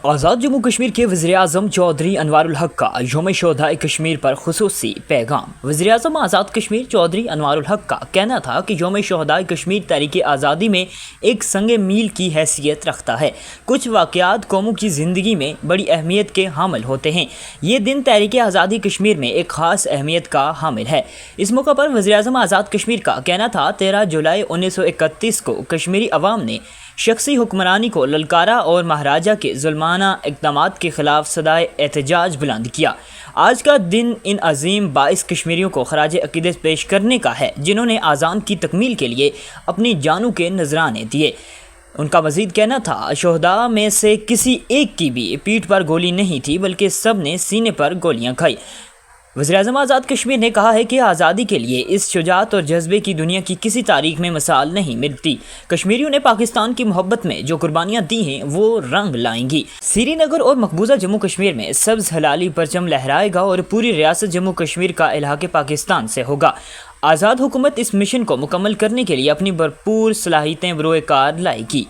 آزاد جموں کشمیر کے وزیراعظم چودھری انوار الحق کا یوم شہدائے کشمیر پر خصوصی پیغام۔ وزیراعظم آزاد کشمیر چودھری انوار الحق کا کہنا تھا کہ یوم شہدائے کشمیر تحریک آزادی میں ایک سنگ میل کی حیثیت رکھتا ہے۔ کچھ واقعات قوموں کی زندگی میں بڑی اہمیت کے حامل ہوتے ہیں۔ یہ دن تحریک آزادی کشمیر میں ایک خاص اہمیت کا حامل ہے۔ اس موقع پر وزیراعظم آزاد کشمیر کا کہنا تھا 13 جولائی 1931 کو کشمیری عوام نے شخصی حکمرانی کو للکارا اور مہاراجہ کے ظلمانہ اقدامات کے خلاف صدائے احتجاج بلند کیا۔ آج کا دن ان عظیم باعث کشمیریوں کو خراج عقیدت پیش کرنے کا ہے جنہوں نے آزان کی تکمیل کے لیے اپنی جانوں کے نذرانے دیے۔ ان کا مزید کہنا تھا شہداء میں سے کسی ایک کی بھی پیٹھ پر گولی نہیں تھی بلکہ سب نے سینے پر گولیاں کھائی۔ وزیراعظم آزاد کشمیر نے کہا ہے کہ آزادی کے لیے اس شجاعت اور جذبے کی دنیا کی کسی تاریخ میں مثال نہیں ملتی۔ کشمیریوں نے پاکستان کی محبت میں جو قربانیاں دی ہیں وہ رنگ لائیں گی۔ سری نگر اور مقبوضہ جموں کشمیر میں سبز ہلالی پرچم لہرائے گا اور پوری ریاست جموں کشمیر کا الحاق پاکستان سے ہوگا۔ آزاد حکومت اس مشن کو مکمل کرنے کے لیے اپنی بھرپور صلاحیتیں بروئے کار لائے گی۔